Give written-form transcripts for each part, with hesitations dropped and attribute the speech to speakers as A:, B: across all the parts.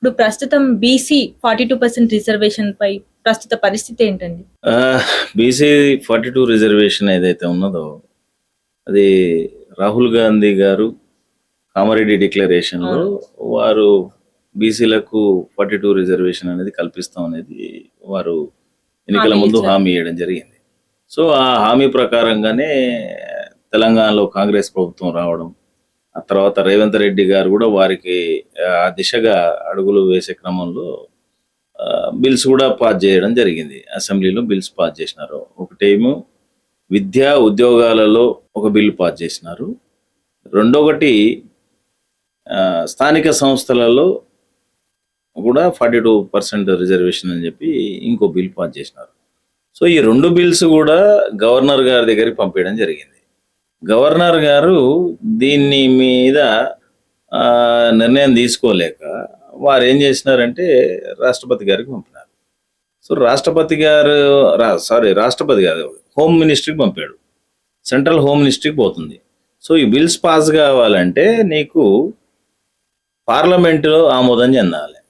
A: ఇప్పుడు ప్రస్తుతం BC 42% reservation పై ప్రస్తుత పరిస్థితి ఏంటండి?
B: బీసీ 42 రిజర్వేషన్ ఏదైతే ఉన్నదో అది రాహుల్ గాంధీ గారు కామారెడ్డి డిక్లరేషన్లో వారు బీసీలకు 42 రిజర్వేషన్ అనేది కల్పిస్తాం అనేది వారు ఎన్నికల ముందు హామీ ఇవ్వడం జరిగింది. సో ఆ హామీ ప్రకారంగానే తెలంగాణలో కాంగ్రెస్ ప్రభుత్వం రావడం, ఆ తర్వాత రేవంత్ రెడ్డి గారు కూడా వారికి ఆ దిశగా అడుగులు వేసే క్రమంలో బిల్స్ కూడా పాస్ చేయడం జరిగింది. అసెంబ్లీలో బిల్స్ పాస్ చేసినారు. ఒకటేమో విద్యా ఉద్యోగాలలో ఒక బిల్లు పాస్ చేసినారు. రెండొకటి స్థానిక సంస్థలలో కూడా 42% రిజర్వేషన్ అని చెప్పి ఇంకో బిల్ పాస్ చేసినారు. సో ఈ రెండు బిల్స్ కూడా గవర్నర్ గారి దగ్గరికి పంపించడం జరిగింది. గవర్నర్ గారు దీన్ని మీద నిర్ణయం తీసుకోలేక వారు ఏం చేసినారంటే రాష్ట్రపతి గారికి పంపినారు. సో రాష్ట్రపతి గారు హోమ్ మినిస్ట్రీకి పంపాడు. సెంట్రల్ హోమ్ మినిస్ట్రీకి పోతుంది. సో ఈ బిల్స్ పాస్ కావాలంటే నీకు పార్లమెంటులో ఆమోదం చెందాలి.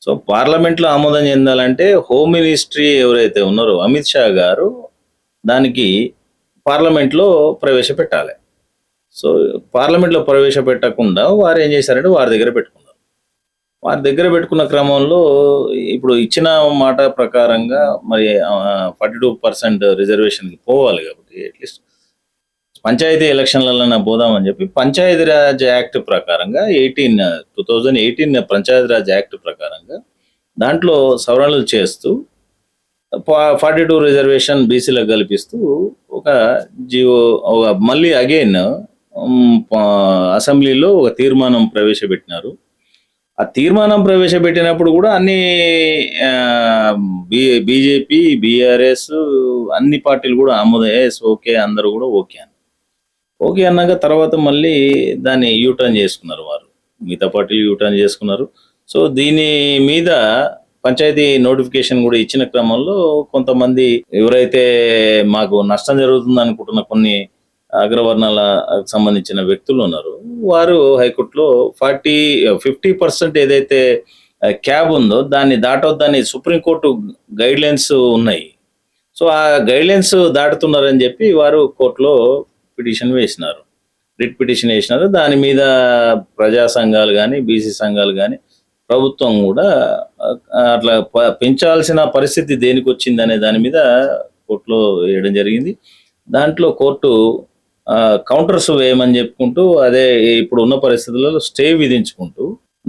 B: సో పార్లమెంట్లో ఆమోదం చెందాలంటే హోమ్ మినిస్ట్రీ ఎవరైతే ఉన్నారో అమిత్ షా గారు దానికి పార్లమెంట్లో ప్రవేశపెట్టాలి. సో పార్లమెంట్లో ప్రవేశపెట్టకుండా వారు ఏం చేశారంటే వారి దగ్గర పెట్టుకున్నారు. వారి దగ్గర పెట్టుకున్న క్రమంలో ఇప్పుడు ఇచ్చిన మాట ప్రకారంగా మరి 42% రిజర్వేషన్కి పోవాలి కాబట్టి అట్లీస్ట్ పంచాయతీ ఎలక్షన్లలో పోదామని చెప్పి పంచాయతీరాజ్ యాక్ట్ ప్రకారంగా 2018 పంచాయతీరాజ్ యాక్ట్ ప్రకారంగా దాంట్లో సవరణలు చేస్తూ 42 రిజర్వేషన్ బీసీలకు కల్పిస్తూ ఒక జియో మళ్ళీ అగైన్ అసెంబ్లీలో ఒక తీర్మానం ప్రవేశపెట్టినారు. ఆ తీర్మానం ప్రవేశపెట్టినప్పుడు కూడా అన్ని బీజేపీ, బీఆర్ఎస్ అన్ని పార్టీలు కూడా ఓకే అందరూ కూడా ఓకే అన్నాక తర్వాత మళ్ళీ దాన్ని యూటర్న్ చేసుకున్నారు. వారు మిగతా పార్టీలు యూటర్న్ చేసుకున్నారు. సో దీని మీద పంచాయతీ నోటిఫికేషన్ కూడా ఇచ్చిన క్రమంలో కొంతమంది ఎవరైతే మాకు నష్టం జరుగుతుంది అనుకుంటున్న కొన్ని అగ్రవర్ణాలకు సంబంధించిన వ్యక్తులు ఉన్నారు, వారు హైకోర్టులో 50% ఏదైతే క్యాబ్ ఉందో దాన్ని దాటొద్దని సుప్రీంకోర్టు గైడ్ లైన్స్ ఉన్నాయి. సో ఆ గైడ్ లైన్స్ దాటుతున్నారని చెప్పి వారు కోర్టులో పిటిషన్ వేసినారు, రిట్ పిటిషన్ వేసినారు. దాని మీద ప్రజా సంఘాలు కానీ బీసీ సంఘాలు కానీ ప్రభుత్వం కూడా అట్లా పెంచాల్సిన పరిస్థితి దేనికి వచ్చింది అనే దాని మీద కోర్టులో వేయడం జరిగింది. దాంట్లో కోర్టు కౌంటర్స్ వేయమని చెప్పుకుంటూ అదే ఇప్పుడు ఉన్న పరిస్థితులలో స్టే విధించుకుంటూ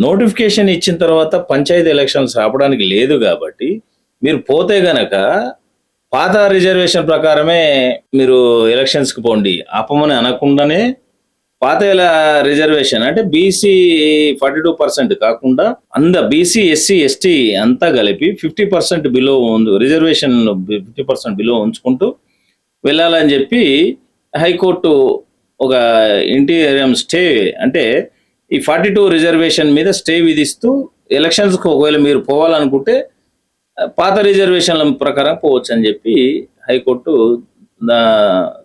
B: నోటిఫికేషన్ ఇచ్చిన తర్వాత పంచాయతీ ఎలక్షన్స్ ఆపడానికి లేదు కాబట్టి మీరు పోతే గనక పాత రిజర్వేషన్ ప్రకారమే మీరు ఎలక్షన్స్కి పోండి, ఆపమని అనకుండానే పాత రిజర్వేషన్ అంటే బీసీ 42% కాకుండా బీసీ, ఎస్సీ, ఎస్టీ అంతా కలిపి 50% బిలో రిజర్వేషన్ 50% బిలో ఉంచుకుంటూ వెళ్ళాలని చెప్పి హైకోర్టు ఒక ఇంటీరియం స్టే అంటే ఈ 42 రిజర్వేషన్ మీద స్టే విధిస్తూ ఎలక్షన్స్కి ఒకవేళ మీరు పోవాలనుకుంటే పాత రిజర్వేషన్ల ప్రకారం పోవచ్చు అని చెప్పి హైకోర్టు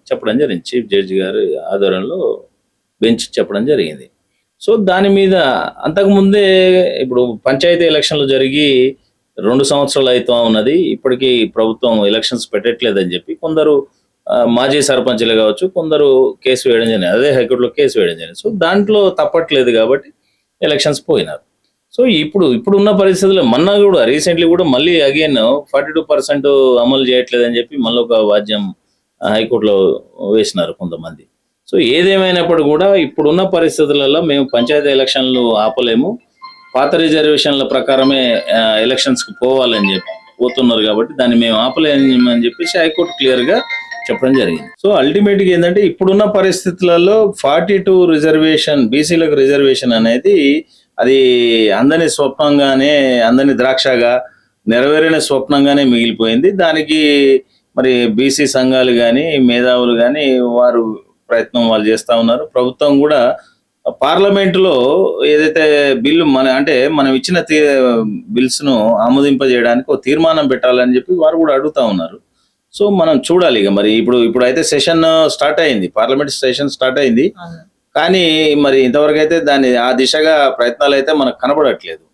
B: చెప్పడం జరిగింది. చీఫ్ జడ్జి గారి ఆధ్వర్యంలో బెంచ్ చెప్పడం జరిగింది. సో దాని మీద అంతకుముందే ఇప్పుడు పంచాయతీ ఎలక్షన్లు జరిగి 2 సంవత్సరాలు అవుతా ఉన్నది, ఇప్పటికీ ప్రభుత్వం ఎలక్షన్స్ పెట్టట్లేదని చెప్పి కొందరు మాజీ సర్పంచ్లు కావచ్చు కొందరు కేసు వేయడం జరిగింది. అదే హైకోర్టులో కేసు వేయడం జరిగింది. సో దాంట్లో తప్పట్లేదు కాబట్టి ఎలక్షన్స్ పోయినారు. సో ఇప్పుడున్న పరిస్థితుల్లో మొన్న కూడా రీసెంట్లీ కూడా మళ్ళీ అగైన్ 42% అమలు చేయట్లేదని చెప్పి మళ్ళీ ఒక వాద్యం హైకోర్టులో వేసినారు కొంతమంది. సో ఏదేమైనప్పుడు కూడా ఇప్పుడున్న పరిస్థితులలో మేము పంచాయతీ ఎలక్షన్లు ఆపలేము, పాత రిజర్వేషన్ల ప్రకారమే ఎలక్షన్స్కి పోవాలని చెప్పి పోతున్నారు కాబట్టి దాన్ని మేము ఆపలేమని చెప్పేసి హైకోర్టు క్లియర్గా చెప్పడం జరిగింది. సో అల్టిమేట్గా ఏంటంటే ఇప్పుడున్న పరిస్థితులలో 42 రిజర్వేషన్ బీసీలకు రిజర్వేషన్ అనేది అది అందని స్వప్నంగానే అందని ద్రాక్షగా నెరవేరిన స్వప్నంగానే మిగిలిపోయింది. దానికి మరి బీసీ సంఘాలు కానీ మేధావులు కానీ వారు ప్రయత్నం వాళ్ళు చేస్తూ ఉన్నారు. ప్రభుత్వం కూడా పార్లమెంటులో ఏదైతే బిల్లు మనం ఇచ్చిన బిల్స్ను ఆమోదింపజేయడానికి ఒక తీర్మానం పెట్టాలని చెప్పి వారు కూడా అడుగుతా ఉన్నారు. సో మనం చూడాలి ఇక మరి ఇప్పుడు అయితే సెషన్ స్టార్ట్ అయింది, పార్లమెంట్ సెషన్ స్టార్ట్ అయింది. కానీ మరి ఇంతవరకు అయితే ఆ దిశగా ప్రయత్నాలు అయితే మనకు కనబడట్లేదు.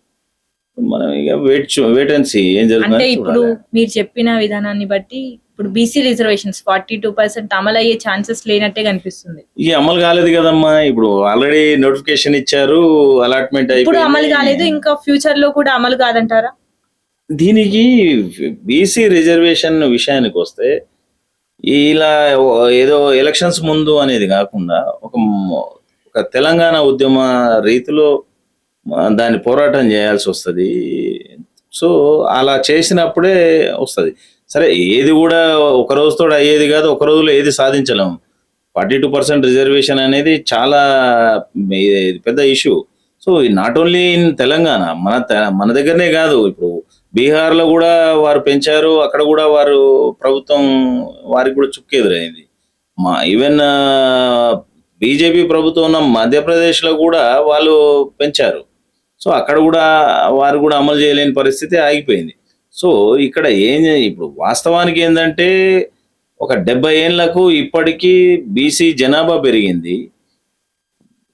B: మనం ఇక వెయిట్ అండ్ సీ ఏం
A: అంటే
B: జరుగుతుందని
A: ఇప్పుడు
B: చూడాలి.
A: మీరు చెప్పిన విధానాన్ని బట్టి ఇప్పుడు బీసీ రిజర్వేషన్స్ 42% అమలు అయ్యే ఛాన్సెస్ లేనట్టే కనిపిస్తుంది.
B: ఇక అమలు కాలేదు కదమ్మా. ఇప్పుడు ఆల్రెడీ నోటిఫికేషన్ ఇచ్చారు, అలాట్మెంట్
A: ఇప్పుడు అమలు కాలేదు,
B: అయిపోయింది.
A: ఇంకా ఫ్యూచర్ లో కూడా అమలు కాదంటారా?
B: దీనికి బీసీ రిజర్వేషన్ విషయానికి వస్తే ఇలా ఏదో ఎలక్షన్స్ ముందు అనేది కాకుండా ఒక తెలంగాణ ఉద్యమ రీతిలో దాన్ని పోరాటం చేయాల్సి వస్తుంది. సో అలా చేసినప్పుడే వస్తుంది. సరే, ఏది కూడా ఒక రోజుతో అయ్యేది కాదు, ఒక రోజులో ఏది సాధించలేము. 42% రిజర్వేషన్ అనేది చాలా పెద్ద issue. So not only in Telangana, మన దగ్గరనే కాదు, ఇప్పుడు బీహార్లో కూడా వారు పెంచారు. అక్కడ కూడా వారు ప్రభుత్వం వారికి కూడా చుక్క ఎదురైంది. ఈవెన్ బీజేపీ ప్రభుత్వం ఉన్న మధ్యప్రదేశ్లో కూడా వాళ్ళు పెంచారు. సో అక్కడ కూడా వారు కూడా అమలు చేయలేని పరిస్థితి ఆగిపోయింది. సో ఇక్కడ ఇప్పుడు వాస్తవానికి ఏంటంటే ఒక 70 ఏళ్లకు ఇప్పటికీ బీసీ జనాభా పెరిగింది,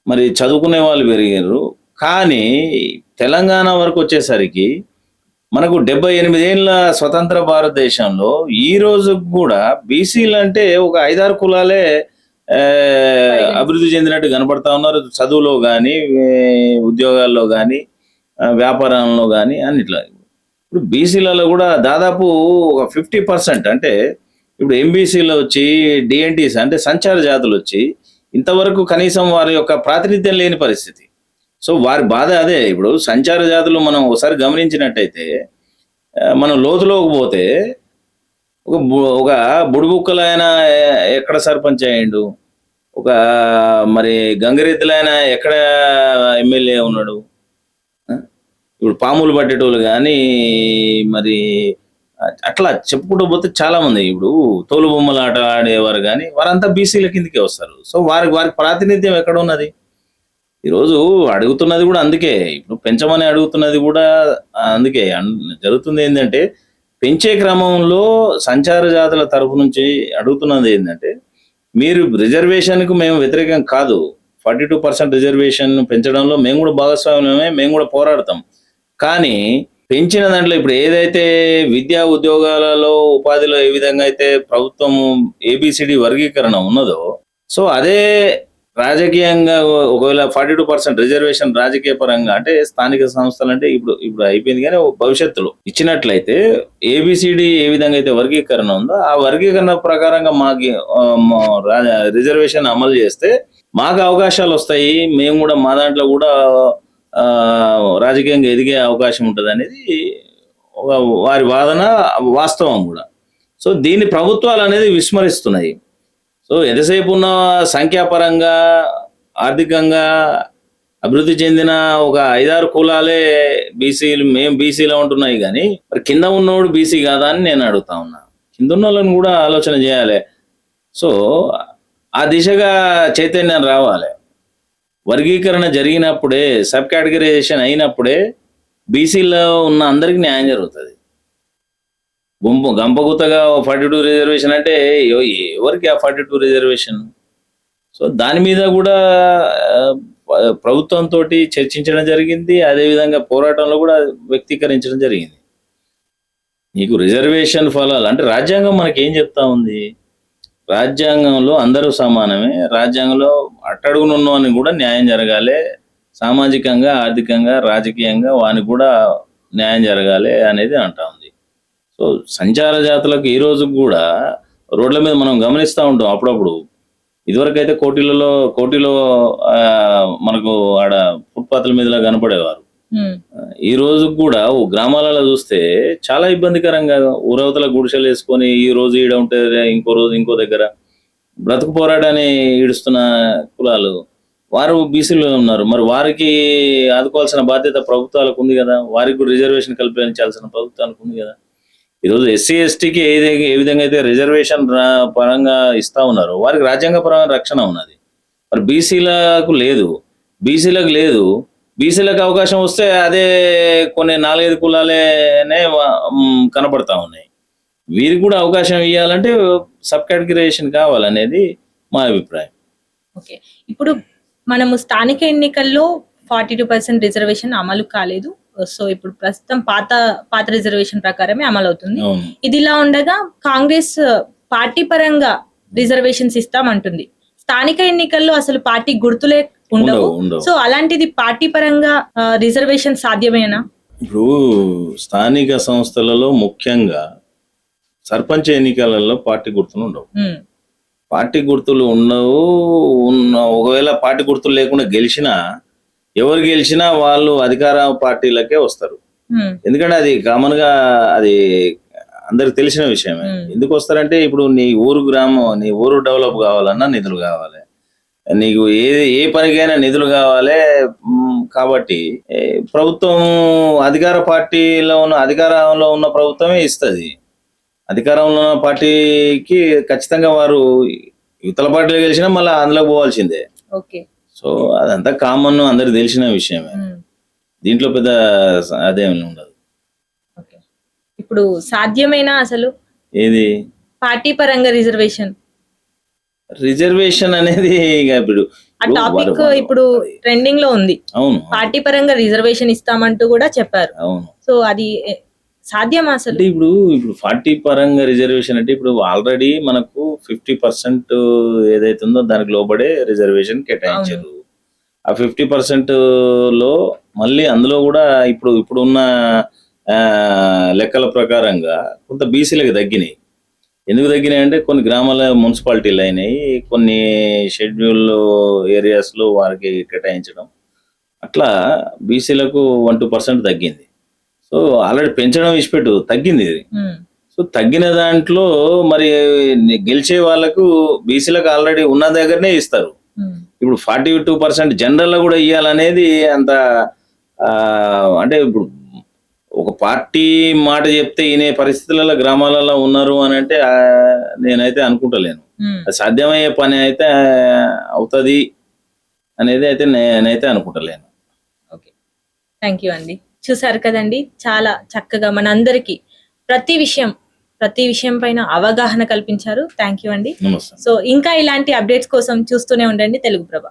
B: మరి చదువుకునే వాళ్ళు పెరిగారు. కానీ తెలంగాణ వరకు వచ్చేసరికి మనకు 78 ఏళ్ళ స్వతంత్ర భారతదేశంలో ఈ రోజు కూడా బీసీలు అంటే ఒక 5-6 కులాలే అభివృద్ధి చెందినట్టు కనపడతా ఉన్నారు. చదువులో కానీ, ఉద్యోగాల్లో కానీ, వ్యాపారంలో కానీ అన్నిట్లో. ఇప్పుడు బీసీలలో కూడా దాదాపు ఒక 50% అంటే ఇప్పుడు ఎంబీసీలో వచ్చి డిఎన్టీస్ అంటే సంచార జాతులు వచ్చి ఇంతవరకు కనీసం వారి యొక్క ప్రాతినిధ్యం లేని పరిస్థితి. సో వారి బాధ అదే. ఇప్పుడు సంచార జాతులు మనం ఒకసారి గమనించినట్టయితే మనం లోతులోకి పోతే ఒక బుడిబుక్కలైన ఎక్కడ సర్పంచ్ అయ్యిండు, ఒక మరి గంగిరెద్దులైన ఎక్కడ ఎమ్మెల్యే ఉన్నాడు. ఇప్పుడు పాములు పట్టేటోళ్ళు కానీ మరి అట్లా చెప్పుకుంటూ పోతే చాలా మంది, ఇప్పుడు తోలు బొమ్మల ఆట ఆడేవారు కానీ వారంతా బీసీల కిందకే వస్తారు. సో వారికి ప్రాతినిధ్యం ఎక్కడ ఉన్నది? ఈరోజు అడుగుతున్నది కూడా అందుకే. ఇప్పుడు పెంచమని అడుగుతున్నది కూడా అందుకే. జరుగుతుంది ఏంటంటే పెంచే క్రమంలో సంచార జాతుల తరఫు నుంచి అడుగుతున్నది ఏంటంటే, మీరు రిజర్వేషన్కు మేము వ్యతిరేకం కాదు, 42% రిజర్వేషన్ పెంచడంలో మేము కూడా భాగస్వామ్యమే, మేము కూడా పోరాడతాం. కానీ పెంచిన దాంట్లో ఇప్పుడు ఏదైతే విద్యా ఉద్యోగాలలో ఉపాధిలో ఏ విధంగా అయితే ప్రభుత్వం ఏబిసిడి వర్గీకరణ ఉన్నదో, సో అదే రాజకీయంగా ఒకవేళ 42% రిజర్వేషన్ రాజకీయ పరంగా అంటే స్థానిక సంస్థలు అంటే ఇప్పుడు అయిపోయింది, కానీ భవిష్యత్తులో ఇచ్చినట్లయితే ఏబిసిడి ఏ విధంగా అయితే వర్గీకరణ ఉందో ఆ వర్గీకరణ ప్రకారంగా మాకు రిజర్వేషన్ అమలు చేస్తే మాకు అవకాశాలు వస్తాయి, మేము కూడా మా దాంట్లో కూడా రాజకీయంగా ఎదిగే అవకాశం ఉంటుంది అనేది వారి వాదన, వాస్తవం కూడా. సో దీన్ని ప్రభుత్వాలు అనేది విస్మరిస్తున్నాయి. సో ఎంతసేపు ఉన్న సంఖ్యాపరంగా ఆర్థికంగా అభివృద్ధి చెందిన ఒక 5-6 కులాలే బీసీలు, మేము బీసీలో ఉంటున్నాయి, కానీ మరి కింద ఉన్నోడు బీసీ కాదా అని నేను అడుగుతా ఉన్నా. కింద ఉన్న వాళ్ళని కూడా ఆలోచన చేయాలి. సో ఆ దిశగా చైతన్యం రావాలి. వర్గీకరణ జరిగినప్పుడే, సబ్ కేటగిరైజేషన్ అయినప్పుడే బీసీలో ఉన్న అందరికి న్యాయం జరుగుతుంది. గంపగుత్తగా 42 రిజర్వేషన్ అంటే ఎవరికి ఆ 42 రిజర్వేషన్? సో దాని మీద కూడా ప్రభుత్వంతో చర్చించడం జరిగింది, అదేవిధంగా పోరాటంలో కూడా వ్యక్తీకరించడం జరిగింది. నీకు రిజర్వేషన్ ఫలాలు అంటే రాజ్యాంగం మనకి ఏం చెప్తా ఉంది? రాజ్యాంగంలో అందరూ సమానమే, రాజ్యాంగంలో అట్టడుగునున్నవాని కూడా న్యాయం జరగాలి, సామాజికంగా, ఆర్థికంగా, రాజకీయంగా వానికి కూడా న్యాయం జరగాలి అనేది అంటా ఉంది. సో సంచార జాతులకు ఈ రోజు కూడా రోడ్ల మీద మనం గమనిస్తూ ఉంటాం అప్పుడప్పుడు. ఇదివరకైతే కోటిలో మనకు ఆడ ఫుట్పాత్ల మీద కనపడేవారు. ఈ రోజు కూడా గ్రామాలలో చూస్తే చాలా ఇబ్బందికరంగా ఊరవతల గుడిసెలు వేసుకొని ఈ రోజు ఈడ ఉంటే ఇంకో రోజు ఇంకో దగ్గర బ్రతుకు పోరాటాన్ని ఈడుస్తున్న కులాలు వారు బీసీలో ఉన్నారు. మరి వారికి ఆదుకోవాల్సిన బాధ్యత ప్రభుత్వాలకు ఉంది కదా, వారికి కూడా రిజర్వేషన్ కల్పించాల్సిన ప్రభుత్వానికి ఉంది కదా. ఈరోజు ఎస్సీ ఎస్టీకి ఏ విధంగా అయితే రిజర్వేషన్ పరంగా ఇస్తా ఉన్నారో వారికి రాజ్యాంగ పరమైన రక్షణ ఉన్నది. మరి బీసీలకు లేదు. బీసీలకు అవకాశం వస్తే అదే కొన్ని 4-5 కులాలేనే కనపడతా ఉన్నాయి. వీరికి కూడా అవకాశం ఇవ్వాలంటే సబ్ కేటగిరైజేషన్ కావాలనేది మా అభిప్రాయం.
A: ఓకే, ఇప్పుడు మనము స్థానిక ఎన్నికల్లో 42% రిజర్వేషన్ అమలు కాలేదు, సో ఇప్పుడు ప్రస్తుతం పాత రిజర్వేషన్ ప్రకారమే అమలు అవుతుంది.
B: అవును.
A: ఇది ఇలా ఉండగా కాంగ్రెస్ పార్టీ పరంగా రిజర్వేషన్స్ ఇస్తామంటుంది. స్థానిక ఎన్నికల్లో అసలు పార్టీ గుర్తులే ఉండవు.
B: ఉండవు.
A: సో అలాంటిది పార్టీ పరంగా రిజర్వేషన్ సాధ్యమేనా?
B: ఇప్పుడు స్థానిక సంస్థలలో ముఖ్యంగా సర్పంచ్ ఎన్నికలలో పార్టీ గుర్తులు ఉండవు.
A: ఉమ్,
B: పార్టీ గుర్తులు ఉండవు. ఒకవేళ పార్టీ గుర్తులు లేకుండా గెలిచినా, ఎవరు గెలిచినా వాళ్ళు అధికార పార్టీలకే వస్తారు.
A: ఉమ్,
B: ఎందుకంటే అది కామన్ గా అది అందరికి తెలిసిన విషయమే. ఎందుకు వస్తారంటే ఇప్పుడు నీ ఊరు డెవలప్ కావాలన్నా నిధులు కావాలి, నీకు ఏ పనికైనా నిధులు కావాలి. కాబట్టి ప్రభుత్వం అధికారంలో ఉన్న ప్రభుత్వమే ఇస్తుంది. అధికారంలో ఉన్న పార్టీకి ఖచ్చితంగా వారు ఇతర పార్టీలు గెలిచినా మళ్ళీ అందులో పోవాల్సిందే.
A: ఓకే.
B: సో అదంతా కామన్, అందరికి తెలిసిన విషయమే. దీంట్లో పెద్ద అదేమి ఉండదు.
A: ఓకే. ఇప్పుడు సాధ్యమేనా అసలు
B: ఏది
A: పార్టీ పరంగా రిజర్వేషన్
B: అనేది ఇక ఇప్పుడు
A: ఆ టాపిక్ ఇప్పుడు ట్రెండింగ్ లో ఉంది.
B: అవును,
A: పార్టీ పరంగా రిజర్వేషన్ ఇస్తామంటూ కూడా చెప్పారు.
B: అవును.
A: సో అది సాధ్యమా అసలు?
B: అంటే ఇప్పుడు పార్టీ పరంగా రిజర్వేషన్ అంటే ఇప్పుడు ఆల్రెడీ మనకు 50% ఏదైతే ఉందో దానికి లోబడే రిజర్వేషన్ కేటాయించారు. ఆ 50% లో మళ్ళీ అందులో కూడా ఇప్పుడున్న లెక్కల ప్రకారంగా కొంత బీసీలకు తగ్గినాయి. ఎందుకు తగ్గినాయి అంటే కొన్ని గ్రామాల మున్సిపాలిటీలు అయినాయి, కొన్ని షెడ్యూల్ ఏరియాస్ లో వారికి కేటాయించడం, అట్లా బీసీలకు 1-2% తగ్గింది. సో ఆల్రెడీ పెంచడం ఇచ్చిపెట్టు తగ్గింది ఇది. సో తగ్గిన దాంట్లో మరి గెలిచే వాళ్ళకు బీసీలకు ఆల్రెడీ ఉన్న దగ్గరనే ఇస్తారు. ఇప్పుడు 42% జనరల్ లో కూడా ఇవ్వాలనేది అంత అంటే ఇప్పుడు ఒక పార్టీ మాట చెప్తే ఈయన పరిస్థితులలో గ్రామాలలో ఉన్నారు అని అంటే నేనైతే అనుకుంటలేను. అది సాధ్యమయ్యే పని అయితే అవుతుంది అనేది అయితే నేనైతే అనుకుంటలేను.
A: ఓకే, థ్యాంక్ యూ అండి. చూసారు కదండి, చాలా చక్కగా మనందరికీ ప్రతి విషయం పైన అవగాహన కల్పించారు. థ్యాంక్ యూ అండి.
B: నమస్తే.
A: సో ఇంకా ఇలాంటి అప్డేట్స్ కోసం చూస్తూనే ఉండండి తెలుగు ప్రభ.